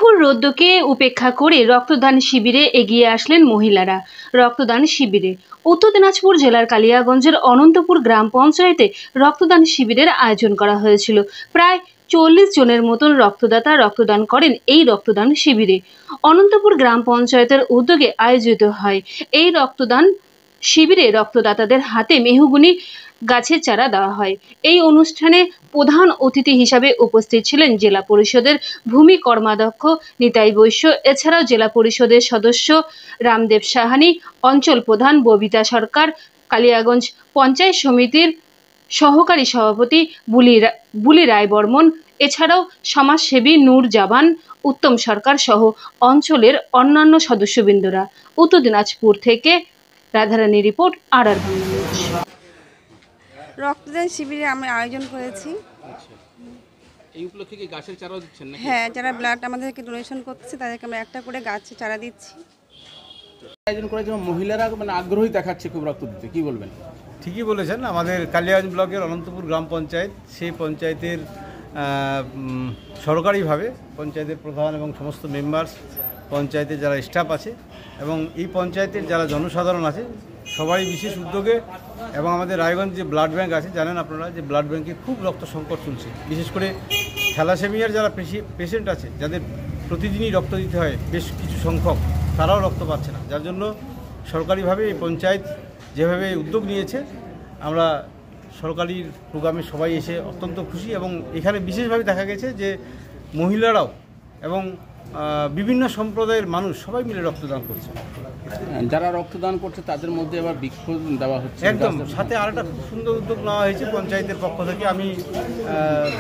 প্রখর রৌদ্রকে উপেক্ষা করে রক্তদান শিবিরে এগিয়ে আসলেন মহিলারা। রক্তদান শিবিরে উত্তর দিনাজপুর জেলার কালিয়াগঞ্জের অনন্তপুর গ্রাম পঞ্চায়েতে রক্তদান শিবিরের আয়োজন করা হয়েছিল। প্রায় 40 জনের মতন রক্তদাতা রক্তদান করেন এই রক্তদান শিবিরে। অনন্তপুর গ্রাম পঞ্চায়েতের উদ্যোগে আয়োজিত হয় এই রক্তদান শিবিরে রক্তদাতাদের হাতে মেহগনি গাছের চারা দেওয়া হয়। এই অনুষ্ঠানে প্রধান অতিথি হিসাবে উপস্থিত ছিলেন জেলা পরিষদের ভূমি কর্মাধ্যক্ষ নিতাই বৈশ্য, এছাড়াও জেলা পরিষদের সদস্য রামদেব সাহানি, অঞ্চল প্রধান ববিতা সরকার, কালিয়াগঞ্জ পঞ্চায়েত সমিতির সহকারী সভাপতি বুলি রায় বর্মন, এছাড়াও সমাজসেবী নূর জামান, উত্তম সরকার সহ অঞ্চলের অন্যান্য সদস্যবৃন্দরা। উত্তর দিনাজপুর থেকে রাধারানী রিপোর্ট, আর বাংলা নিউজ। রক্তদান শিবিরে আমরা আয়োজন করেছি। এই উপলক্ষে কি গাছের চারা দিচ্ছেন নাকি? হ্যাঁ, যারা ব্লাড আমাদেরকে ডোনেশন করছে তাদেরকে আমরা একটা করে গাছের চারা দিচ্ছি। আয়োজন করার জন্য মহিলারা আগ্রহী দেখাচ্ছে খুব রক্ত দিতে, কি বলবেন? ঠিকই বলেছেন। আমাদের কালিয়াগঞ্জ ব্লকের অনন্তপুর গ্রাম পঞ্চায়েত, সেই পঞ্চায়েতের সরকারিভাবে পঞ্চায়েতের প্রধান এবং সমস্ত মেম্বার্স, পঞ্চায়েতের যারা স্টাফ আছে এবং এই পঞ্চায়েতের যারা জনসাধারণ আছে সবাই বিশেষ উদ্যোগে, এবং আমাদের রায়গঞ্জ যে ব্লাড ব্যাঙ্ক আছে, জানেন আপনারা যে ব্লাড ব্যাঙ্কে খুব রক্ত সংকট চলছে। বিশেষ করে থ্যালাসেমিয়ার যারা পেশেন্ট আছে, যাদের প্রতিদিনই রক্ত দিতে হয় বেশ কিছু সংখ্যক, তারাও রক্ত পাচ্ছে না। যার জন্য সরকারিভাবে এই পঞ্চায়েত যেভাবে উদ্যোগ নিয়েছে, আমরা সরকারি প্রোগ্রামে সবাই এসে অত্যন্ত খুশি। এবং এখানে বিশেষভাবে দেখা গেছে যে মহিলারাও এবং বিভিন্ন সম্প্রদায়ের মানুষ সবাই মিলে রক্তদান করছে। যারা রক্তদান করছে তাদের মধ্যে আবার বৃক্ষদান দেওয়া হচ্ছে। একদম, সাথে আরেকটা খুব সুন্দর উদ্যোগ নেওয়া হয়েছে পঞ্চায়েতের পক্ষ থেকে। আমি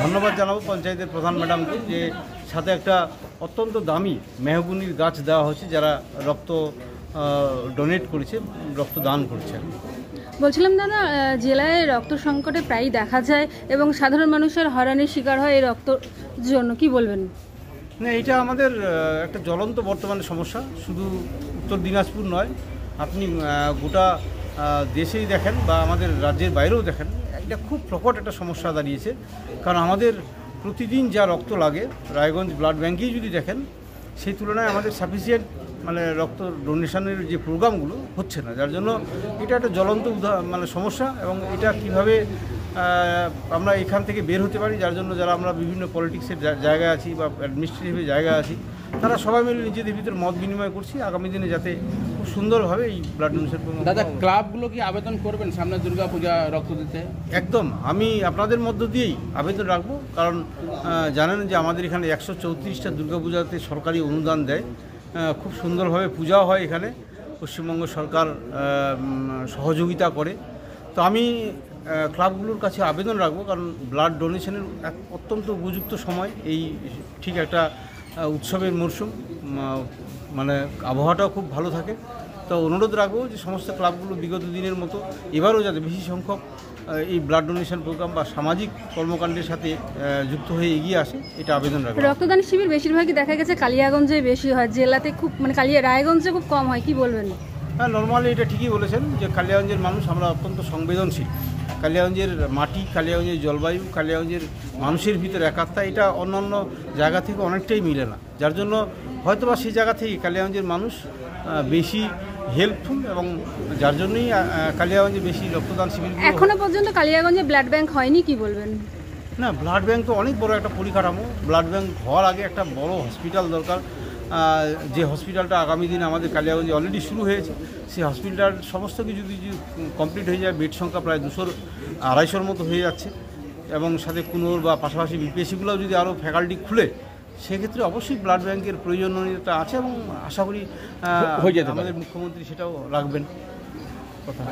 ধন্যবাদ জানাবো পঞ্চায়েতের প্রধান ম্যাডামকে, যে সাথে একটা অত্যন্ত দামি মেহগনির গাছ দেওয়া হচ্ছে যারা রক্ত ডোনেট করেছে, রক্তদান করছে। বলছিলাম দাদা, জেলায় রক্ত সংকটে প্রায়ই দেখা যায় এবং সাধারণ মানুষের হয়রানির শিকার হয় এই রক্তর জন্য, কি বলবেন? না, এটা আমাদের একটা জ্বলন্ত বর্তমানে সমস্যা। শুধু উত্তর দিনাজপুর নয়, আপনি গোটা দেশেই দেখেন বা আমাদের রাজ্যের বাইরেও দেখেন, এটা খুব প্রকট একটা সমস্যা দাঁড়িয়েছে। কারণ আমাদের প্রতিদিন যা রক্ত লাগে, রায়গঞ্জ ব্লাড ব্যাঙ্কেই যদি দেখেন, সেই তুলনায় আমাদের সাফিসিয়েন্ট রক্ত ডোনেশনের যে প্রোগ্রামগুলো হচ্ছে না। যার জন্য এটা একটা জ্বলন্ত সমস্যা। এবং এটা কিভাবে আমরা এখান থেকে বের হতে পারি, যার জন্য যারা আমরা বিভিন্ন পলিটিক্সের জায়গায় আছি বা অ্যাডমিনিস্ট্রেটিভের জায়গায় আছি, তারা সবাই মিলে নিজেদের ভিতরে মত বিনিময় করছি আগামী দিনে যাতে খুব সুন্দরভাবে এই ব্লাড ডোনেশন প্রোগ্রাম। দাদা, ক্লাবগুলো কি আবেদন করবেন সামনে দুর্গাপূজা রক্ত দিতে? একদম, আমি আপনাদের মধ্য দিয়েই আবেদন রাখবো। কারণ জানেন যে আমাদের এখানে 134টা দুর্গাপূজাতে সরকারি অনুদান দেয়, খুব সুন্দরভাবে পূজাও হয় এখানে, পশ্চিমবঙ্গ সরকার সহযোগিতা করে। তো আমি ক্লাবগুলোর কাছে আবেদন রাখবো, কারণ ব্লাড ডোনেশনের এক অত্যন্ত উপযুক্ত সময়, এই ঠিক একটা উৎসবের মরশুম, আবহাওয়াটাও খুব ভালো থাকে। তো অনুরোধ রাখবো যে সমস্ত ক্লাবগুলো বিগত দিনের মতো এবারও যাতে বেশি সংখ্যক এই ব্লাড ডোনেশন প্রোগ্রাম বা সামাজিক কর্মকাণ্ডের সাথে যুক্ত হয়ে এগিয়ে আসে, এটা আবেদন রাখবো। রক্তদান শিবির বেশিরভাগই দেখা গেছে কালিয়াগঞ্জে বেশি হয়, জেলাতে খুব রায়গঞ্জে খুব কম হয়, কি বলবেন? হ্যাঁ, নর্মালি এটা ঠিকই বলেছেন যে কালিয়াগঞ্জের মানুষ আমরা অত্যন্ত সংবেদনশীল। কালিয়াগঞ্জের মাটি, কালিয়াগঞ্জের জলবায়ু, কালিয়াগঞ্জের মানুষের ভিতরে একাত্মতা, এটা অন্যান্য জায়গা থেকে অনেকটাই মিলে না। যার জন্য হয়তোবা সেই জায়গা থেকে কালিয়াগঞ্জের মানুষ বেশি হেল্পফুল, এবং যার জন্যই কালিয়াগঞ্জে বেশি রক্তদান শিবির। এখনো পর্যন্ত কালিয়াগঞ্জে ব্লাড ব্যাংক হয়নি, কি বলবেন? না, ব্লাড ব্যাংক তো অনেক বড় একটা পরিকাঠামো। ব্লাড ব্যাংক হওয়ার আগে একটা বড় হসপিটাল দরকার, যে হসপিটালটা আগামী দিনে আমাদের কালিয়াগঞ্জে অলরেডি শুরু হয়েছে। সেই হসপিটাল সমস্ত কিছু যদি কমপ্লিট হয়ে যায়, বেড সংখ্যা প্রায় 200-250 মতো হয়ে যাচ্ছে, এবং সাথে কুনোর বা পাশাপাশি বিপিএসসিগুলোও যদি আরও ফ্যাকাল্টি খুলে, সেক্ষেত্রে অবশ্যই ব্লাড ব্যাংকের প্রয়োজনীয়তা আছে, এবং আশা করি আমাদের মুখ্যমন্ত্রী সেটাও রাখবেন কথা।